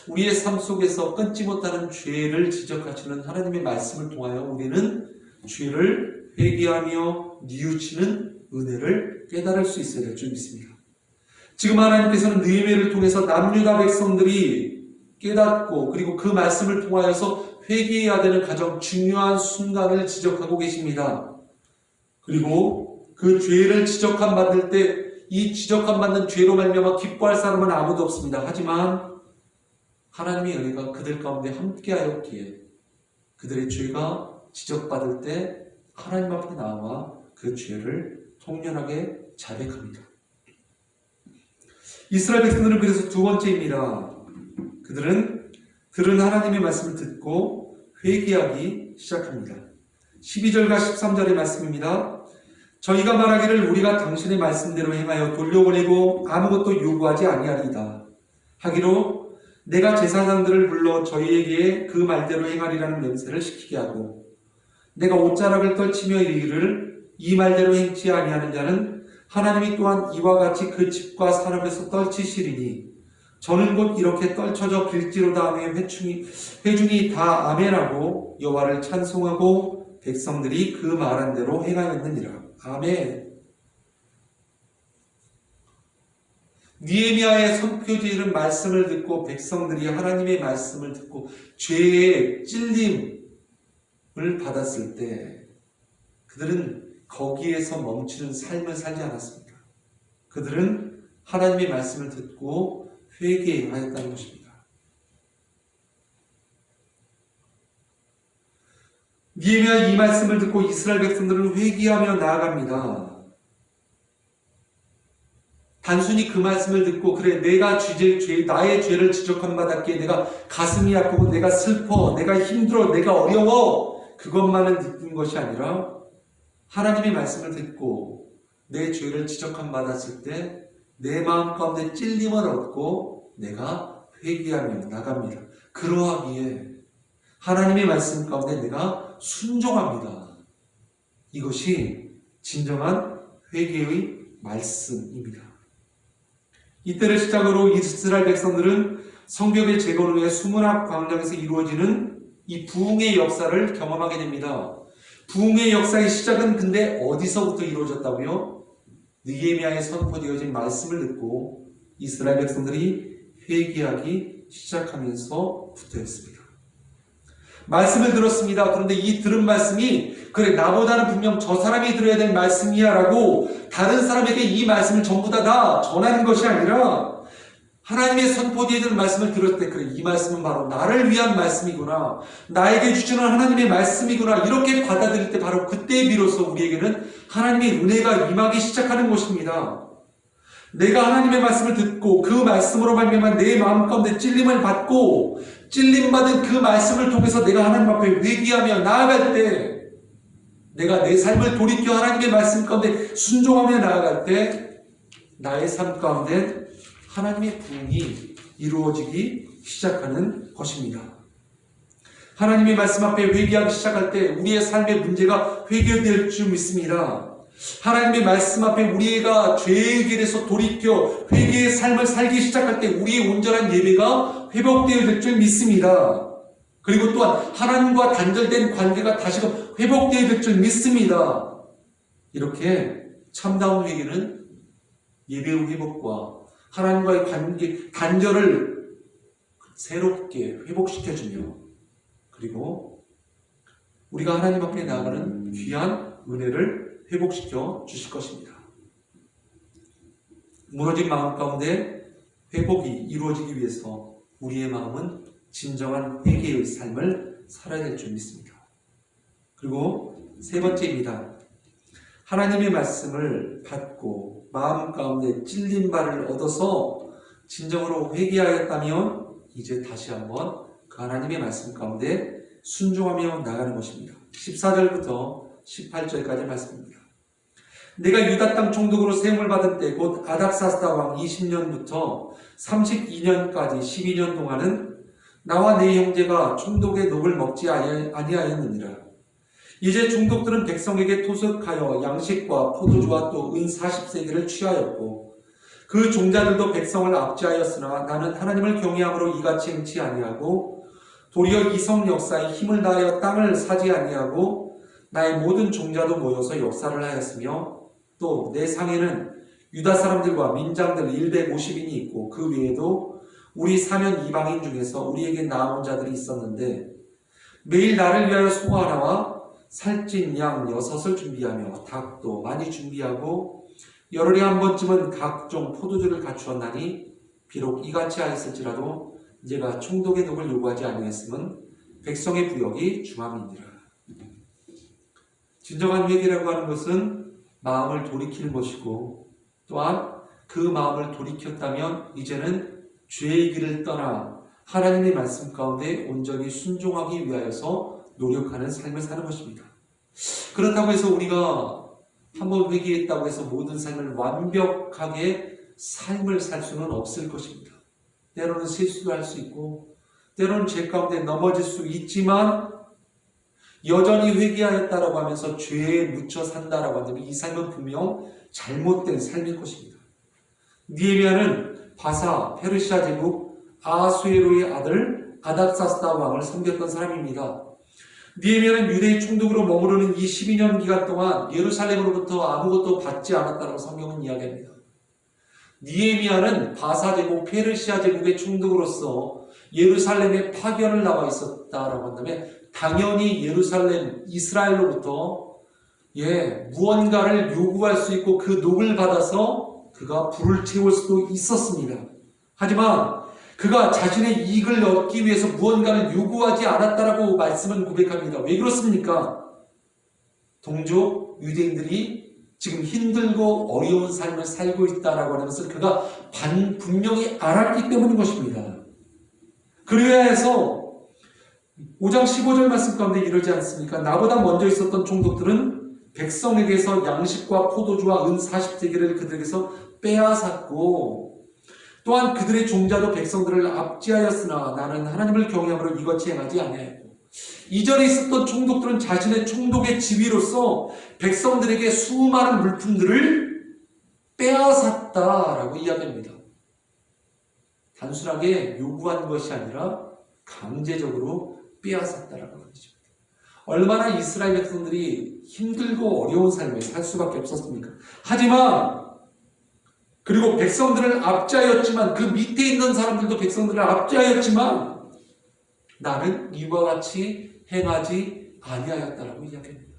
우리의 삶 속에서 끊지 못하는 죄를 지적하시는 하나님의 말씀을 통하여 우리는 죄를 회개하며 뉘우치는 은혜를 깨달을 수 있어야 될 줄 믿습니다. 지금 하나님께서는 느헤미야를 통해서 남유다 백성들이 깨닫고 그리고 그 말씀을 통하여서 회개해야 되는 가장 중요한 순간을 지적하고 계십니다. 그리고 그 죄를 지적함 받을 때 이 지적함 받는 죄로 말미암아 기뻐할 사람은 아무도 없습니다. 하지만 하나님의 은혜가 그들 가운데 함께하였기에 그들의 죄가 지적받을 때 하나님 앞에 나와 그 죄를 통렬하게 자백합니다. 이스라엘 백성들은 그래서 두 번째입니다. 그들은 들은 하나님의 말씀을 듣고 회개하기 시작합니다. 12절과 13절의 말씀입니다. 저희가 말하기를 우리가 당신의 말씀대로 행하여 돌려보내고 아무것도 요구하지 아니하리이다 하기로 내가 제사장들을 불러 저희에게 그 말대로 행하리라는 맹세를 시키게 하고 내가 옷자락을 떨치며 이르기를 이 말대로 행치 아니하는 자는 하나님이 또한 이와 같이 그 집과 산업에서 떨치시리니 저는 곧 이렇게 떨쳐져 빌지로다 하며 회중이 다 아멘하고 여호와를 찬송하고 백성들이 그 말한 대로 행하였느니라. 아멘. 느헤미야의 선포되는 말씀을 듣고 백성들이 하나님의 말씀을 듣고 죄의 찔림을 받았을 때 그들은 거기에서 멈추는 삶을 살지 않았습니다. 그들은 하나님의 말씀을 듣고 회개하였다는 것입니다. 느헤미야 이 말씀을 듣고 이스라엘 백성들은 회개하며 나아갑니다. 단순히 그 말씀을 듣고 그래 내가 나의 죄를 지적함 받았기에 내가 가슴이 아프고 내가 슬퍼 내가 힘들어 내가 어려워 그것만은 느낀 것이 아니라 하나님의 말씀을 듣고 내 죄를 지적함 받았을 때 내 마음 가운데 찔림을 얻고 내가 회개하며 나갑니다. 그러하기에 하나님의 말씀 가운데 내가 순종합니다. 이것이 진정한 회개의 말씀입니다. 이때를 시작으로 이스라엘 백성들은 성벽의 재건을 위해 수문학 광장에서 이루어지는 이 부흥의 역사를 경험하게 됩니다. 부흥의 역사의 시작은 근데 어디서부터 이루어졌다고요? 느헤미야에 선포되어진 말씀을 듣고 이스라엘 백성들이 회개하기 시작하면서부터였습니다. 말씀을 들었습니다. 그런데 이 들은 말씀이 그래 나보다는 분명 저 사람이 들어야 될 말씀이야 라고 다른 사람에게 이 말씀을 전부 다 전하는 것이 아니라 하나님의 선포되어지는 말씀을 들을 때 그래 이 말씀은 바로 나를 위한 말씀이구나 나에게 주시는 하나님의 말씀이구나 이렇게 받아들일 때 바로 그때 비로소 우리에게는 하나님의 은혜가 임하기 시작하는 것입니다. 내가 하나님의 말씀을 듣고 그 말씀으로 말미암아 내 마음 가운데 찔림을 받고 찔림받은 그 말씀을 통해서 내가 하나님 앞에 회개하며 나아갈 때 내가 내 삶을 돌이켜 하나님의 말씀 가운데 순종하며 나아갈 때 나의 삶 가운데 하나님의 부흥이 이루어지기 시작하는 것입니다. 하나님의 말씀 앞에 회개하기 시작할 때 우리의 삶의 문제가 해결될 줄 믿습니다. 하나님의 말씀 앞에 우리가 죄의 길에서 돌이켜 회개의 삶을 살기 시작할 때 우리의 온전한 예배가 회복되어야 될 줄 믿습니다. 그리고 또한 하나님과 단절된 관계가 다시금 회복되어야 될 줄 믿습니다. 이렇게 참다운 회개는 예배의 회복과 하나님과의 관계, 단절을 새롭게 회복시켜주며, 그리고 우리가 하나님 앞에 나아가는 귀한 은혜를 회복시켜 주실 것입니다. 무너진 마음 가운데 회복이 이루어지기 위해서 우리의 마음은 진정한 회개의 삶을 살아야 될 줄 믿습니다. 그리고 세 번째입니다. 하나님의 말씀을 받고 마음 가운데 찔린 바를 얻어서 진정으로 회개하였다면 이제 다시 한번 그 하나님의 말씀 가운데 순종하며 나가는 것입니다. 14절부터 18절까지 말씀입니다. 내가 유다 땅 총독으로 세움을 받은 때 곧 아닥사스다 왕 20년부터 32년까지 12년 동안은 나와 내 형제가 총독의 녹을 먹지 아니하였느니라. 이제 총독들은 백성에게 토속하여 양식과 포도주와 또 은 40세계를 취하였고 그 종자들도 백성을 압제하였으나 나는 하나님을 경외함으로 이같이 행치 아니하고 도리어 이성 역사에 힘을 다하여 땅을 사지 아니하고 나의 모든 종자도 모여서 역사를 하였으며 또 내 상에는 유다 사람들과 민장들 150인이 있고 그 외에도 우리 사면 이방인 중에서 우리에게 나아온 자들이 있었는데 매일 나를 위하여 소 하나와 살찐 양 6을 준비하며 닭도 많이 준비하고 열흘에 한 번쯤은 각종 포도주를 갖추었나니 비록 이같이 하였을지라도 내가 총독의 녹을 요구하지 아니했음은 백성의 부역이 중함이니라. 진정한 회개라고 하는 것은 마음을 돌이키는 것이고 또한 그 마음을 돌이켰다면 이제는 죄의 길을 떠나 하나님의 말씀 가운데 온전히 순종하기 위하여서 노력하는 삶을 사는 것입니다. 그렇다고 해서 우리가 한번 회개했다고 해서 모든 삶을 완벽하게 삶을 살 수는 없을 것입니다. 때로는 실수도 할 수 있고 때로는 죄 가운데 넘어질 수 있지만 여전히 회개하였다라고 하면서 죄에 묻혀 산다라고 한다면 이 삶은 분명 잘못된 삶일 것입니다. 느헤미야는 바사 페르시아 제국 아수에로의 아들 아닥사스다 왕을 섬겼던 사람입니다. 느헤미야는 유대의 총독으로 머무르는 이 12년 기간 동안 예루살렘으로부터 아무것도 받지 않았다고 성경은 이야기합니다. 느헤미야는 바사 제국 페르시아 제국의 총독으로서 예루살렘에 파견을 나와 있었다라고 한다면 당연히 예루살렘 이스라엘로부터 무언가를 요구할 수 있고 그 녹을 받아서 그가 불을 채울 수도 있었습니다. 하지만 그가 자신의 이익을 얻기 위해서 무언가를 요구하지 않았다라고 말씀은 고백합니다. 왜 그렇습니까? 동족 유대인들이 지금 힘들고 어려운 삶을 살고 있다라고 하는 것을 그가 분명히 알았기 때문인 것입니다. 그래야 해서 5장 15절 말씀 가운데 이러지 않습니까? 나보다 먼저 있었던 총독들은 백성에게서 양식과 포도주와 은 40세계를 그들에게서 빼앗았고 또한 그들의 종자도 백성들을 압제하였으나 나는 하나님을 경외함으로 이같이 행하지 아니하였고 이전에 있었던 총독들은 자신의 총독의 지위로서 백성들에게 수많은 물품들을 빼앗았다라고 이야기합니다. 단순하게 요구한 것이 아니라 강제적으로 빼앗았다라고 하는 것입니다. 얼마나 이스라엘 백성들이 힘들고 어려운 삶을 살 수밖에 없었습니까? 하지만 그리고 백성들을 압제하였지만 그 밑에 있는 사람들도 백성들을 압제하였지만 나는 이와 같이 행하지 아니하였다라고 이야기합니다.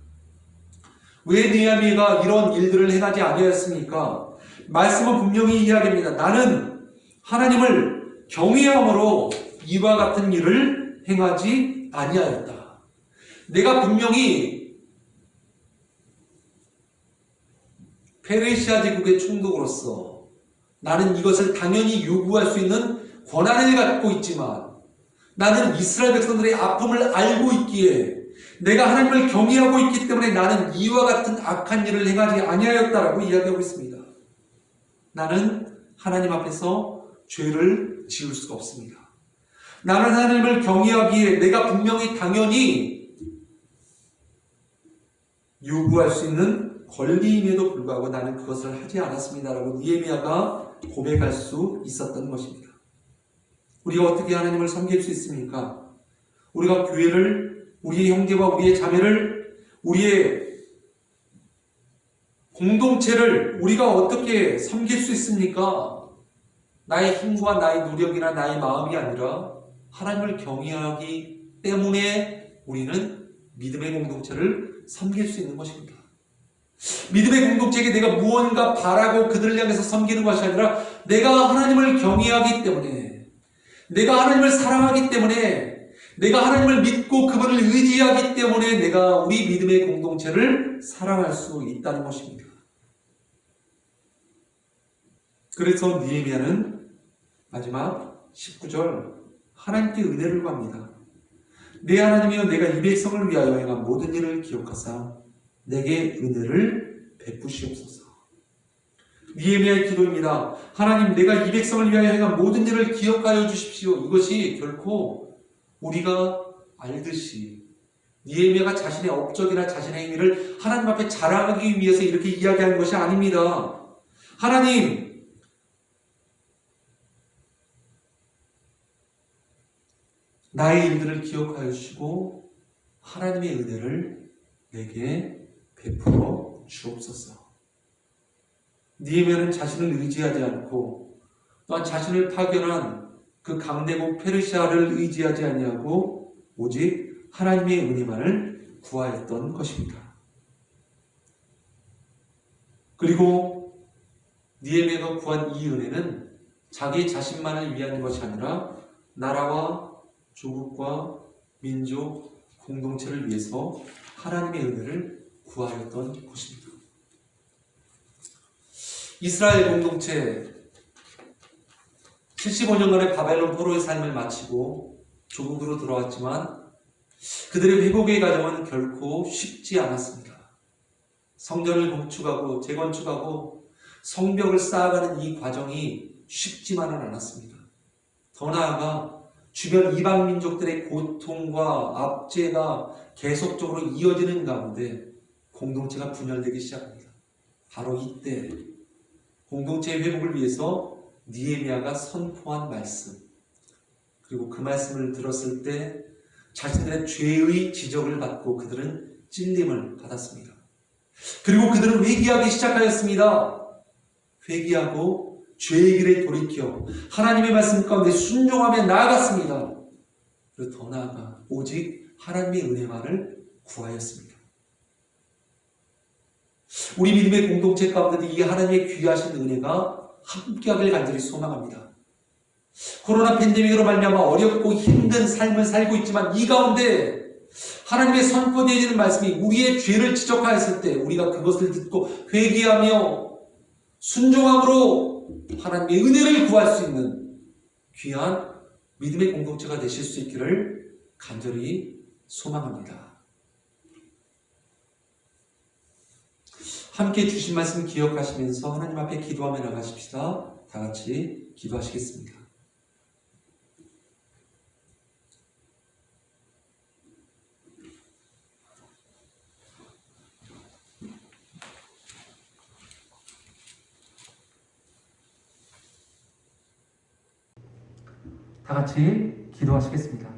왜 느헤미야가 이런 일들을 행하지 아니하였습니까? 말씀은 분명히 이야기합니다. 나는 하나님을 경외함으로 이와 같은 일을 행하지 아니하였다. 내가 분명히 페르시아 제국의 총독으로서 나는 이것을 당연히 요구할 수 있는 권한을 갖고 있지만 나는 이스라엘 백성들의 아픔을 알고 있기에 내가 하나님을 경외하고 있기 때문에 나는 이와 같은 악한 일을 행하지 아니하였다라고 이야기하고 있습니다. 나는 하나님 앞에서 죄를 지을 수가 없습니다. 나는 하나님을 경외하기에 내가 분명히 당연히 요구할 수 있는 권리임에도 불구하고 나는 그것을 하지 않았습니다라고 느헤미야가 고백할 수 있었던 것입니다. 우리가 어떻게 하나님을 섬길 수 있습니까? 우리가 교회를, 우리의 형제와 우리의 자매를, 우리의 공동체를 우리가 어떻게 섬길 수 있습니까? 나의 힘과 나의 노력이나 나의 마음이 아니라 하나님을 경외하기 때문에 우리는 믿음의 공동체를 섬길 수 있는 것입니다. 믿음의 공동체에게 내가 무언가 바라고 그들을 향해서 섬기는 것이 아니라 내가 하나님을 경외하기 때문에, 내가 하나님을 사랑하기 때문에, 내가 하나님을 믿고 그분을 의지하기 때문에 내가 우리 믿음의 공동체를 사랑할 수 있다는 것입니다. 그래서 느헤미야는 마지막 19절 하나님께 은혜를 구합니다. 내 하나님이여, 내가 이 백성을 위하여 행한 모든 일을 기억하사 내게 은혜를 베푸시옵소서. 느헤미야의 기도입니다. 하나님, 내가 이 백성을 위하여 행한 모든 일을 기억하여 주십시오. 이것이 결코 우리가 알듯이 느헤미야가 자신의 업적이나 자신의 행위를 하나님 앞에 자랑하기 위해서 이렇게 이야기하는 것이 아닙니다. 하나님, 나의 일들을 기억하여 주시고 하나님의 은혜를 내게 베풀어 주옵소서. 느헤미야는 자신을 의지하지 않고 또한 자신을 파견한 그 강대국 페르시아를 의지하지 아니하고 오직 하나님의 은혜만을 구하였던 것입니다. 그리고 느헤미야가 구한 이 은혜는 자기 자신만을 위한 것이 아니라 나라와 조국과 민족, 공동체를 위해서 하나님의 은혜를 구하였던 것입니다. 이스라엘 공동체 75년간의 바벨론 포로의 삶을 마치고 조국으로 돌아왔지만 그들의 회복의 과정은 결코 쉽지 않았습니다. 성전을 건축하고 재건축하고 성벽을 쌓아가는 이 과정이 쉽지만은 않았습니다. 더 나아가 주변 이방 민족들의 고통과 압제가 계속적으로 이어지는 가운데 공동체가 분열되기 시작합니다. 바로 이때 공동체의 회복을 위해서 느헤미야가 선포한 말씀, 그리고 그 말씀을 들었을 때 자신들의 죄의 지적을 받고 그들은 찔림을 받았습니다. 그리고 그들은 회개하기 시작하였습니다. 회개하고 죄의 길에 돌이켜 하나님의 말씀 가운데 순종하며 나아갔습니다. 그리고 더 나아가 오직 하나님의 은혜만을 구하였습니다. 우리 믿음의 공동체 가운데도 이 하나님의 귀하신 은혜가 함께하길 간절히 소망합니다. 코로나 팬데믹으로 말미암아 어렵고 힘든 삶을 살고 있지만 이 가운데 하나님의 선포되어지는 말씀이 우리의 죄를 지적하였을 때 우리가 그것을 듣고 회개하며 순종함으로 하나님의 은혜를 구할 수 있는 귀한 믿음의 공동체가 되실 수 있기를 간절히 소망합니다. 함께 주신 말씀 기억하시면서 하나님 앞에 기도하며 나가십시다. 다 같이 기도하시겠습니다. 다 같이 기도하시겠습니다.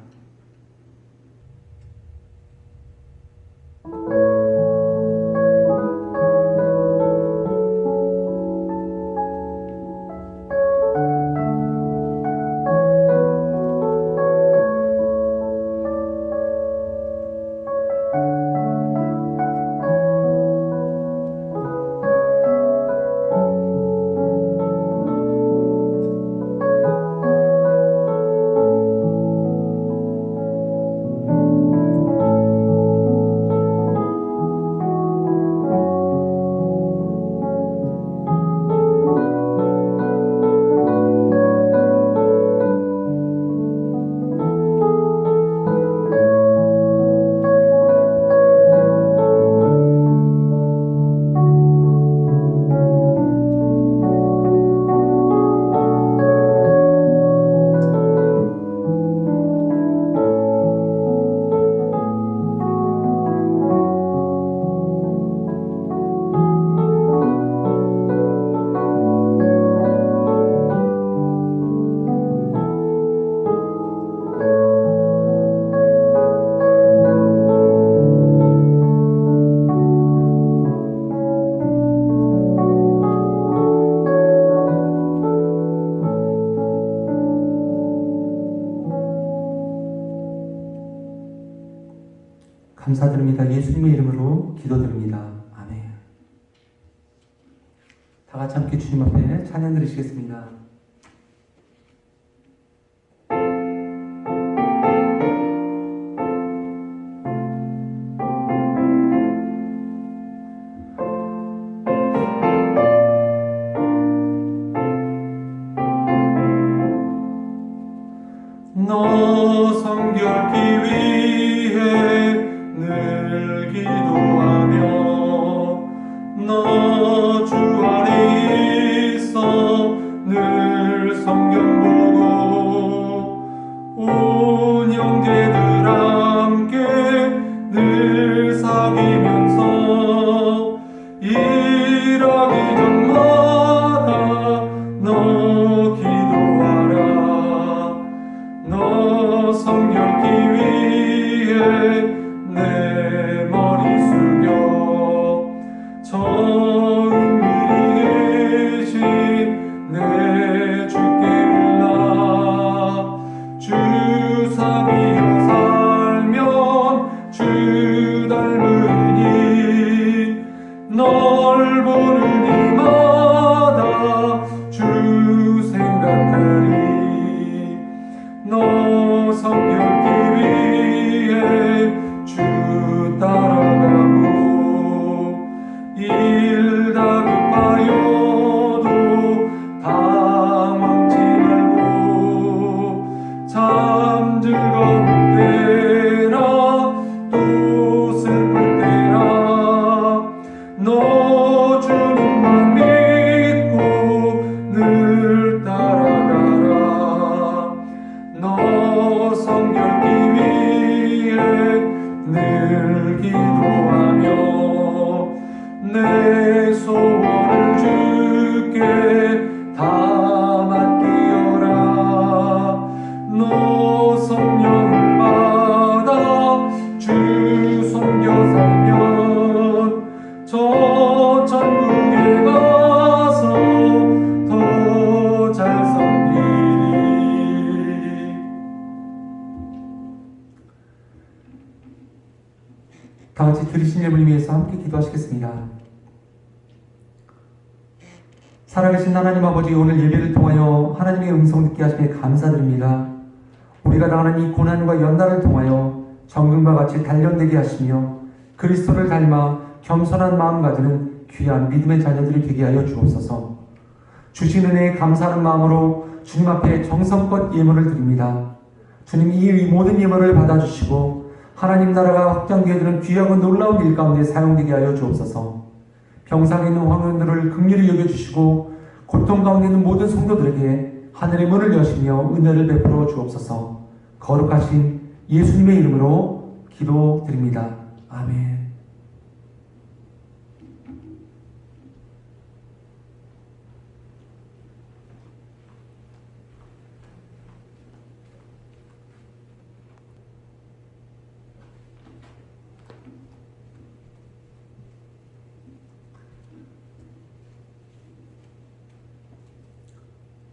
예수님의 이름으로 기도드립니다. 아멘. 다 같이 함께 주님 앞에 찬양 드리시겠습니다. 너 성결기 위해 늘 기도하며 너 주 안에 있어 늘 성경 보고 온 형제들 함께 늘 사귀면서 일하기 전마다 너 기도하라. 너 성결기 위해 내 머리 숙여 저 은밀히 계신 내 주께 빌라. 주 사귀어 살면 주 닮으니 널 보는 이마다 주 생각하리. 너 성결기 위해 주 따라가고 일 다급하여도 당황치 말고 참 즐거울 때나 또 슬플 때나 너 주님만 믿고 늘 따라가라. 너 성결기 위해 늘 기도하며 내 소원을 주께 다 맡기어라. 너 성령을 받아 주 섬겨 살면 저 천국에 가서 더 잘 섬기리. 다 같이 들으신 예물을 위해서 함께 기도하시겠습니다. 살아계신 하나님 아버지, 오늘 예배를 통하여 하나님의 음성 듣게 하심에 감사드립니다. 우리가 당하는 이 고난과 연단을 통하여 정금과 같이 단련되게 하시며 그리스도를 닮아 겸손한 마음 가지는 귀한 믿음의 자녀들이 되게 하여 주옵소서. 주신 은혜에 감사하는 마음으로 주님 앞에 정성껏 예물을 드립니다. 주님, 이 모든 예물을 받아주시고 하나님 나라가 확장되어 드는 귀하고 놀라운 일 가운데 사용되게 하여 주옵소서. 병상에 있는 황혼들을 긍휼히 여겨주시고 고통 가운데 있는 모든 성도들에게 하늘의 문을 여시며 은혜를 베풀어 주옵소서. 거룩하신 예수님의 이름으로 기도드립니다. 아멘.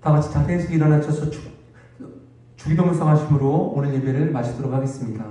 다 같이 자리에서 일어나셔서 주기도문 성하심으로 오늘 예배를 마치도록 하겠습니다.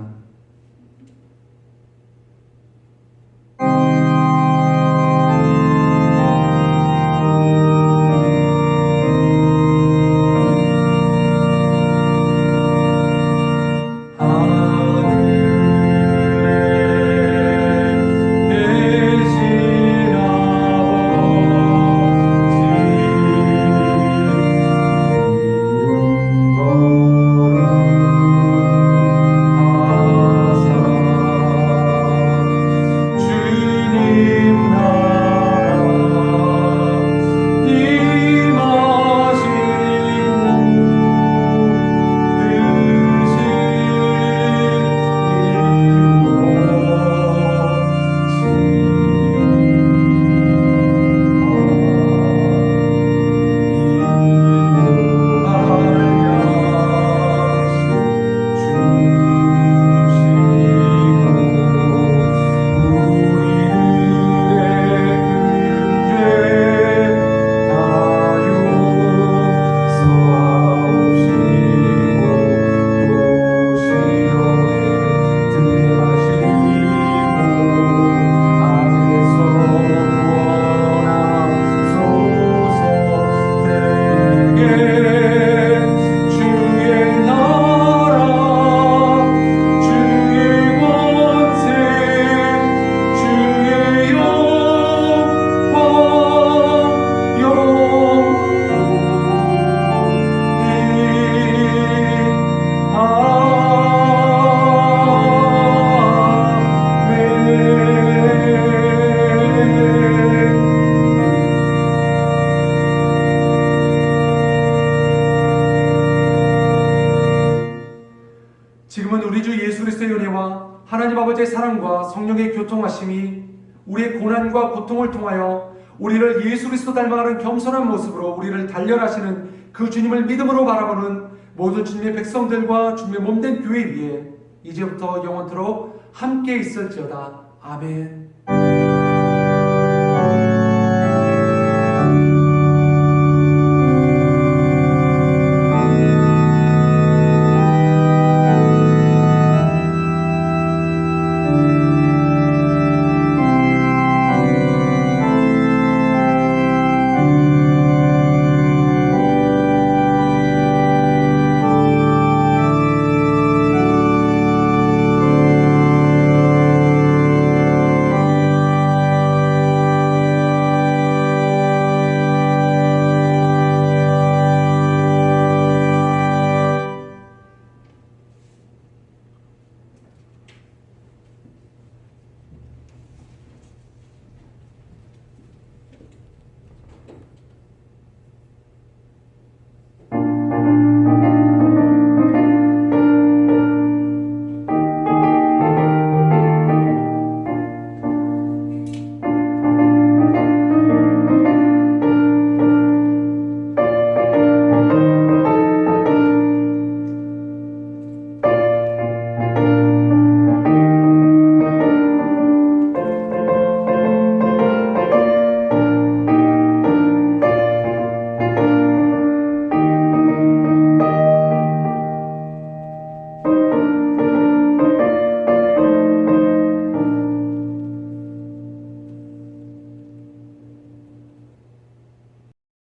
성령의 교통하심이 우리의 고난과 고통을 통하여 우리를 예수 그리스도 닮아가는 겸손한 모습으로 우리를 단련하시는 그 주님을 믿음으로 바라보는 모든 주님의 백성들과 주님의 몸된 교회 위에 이제부터 영원토록 함께 있을지어다. 아멘.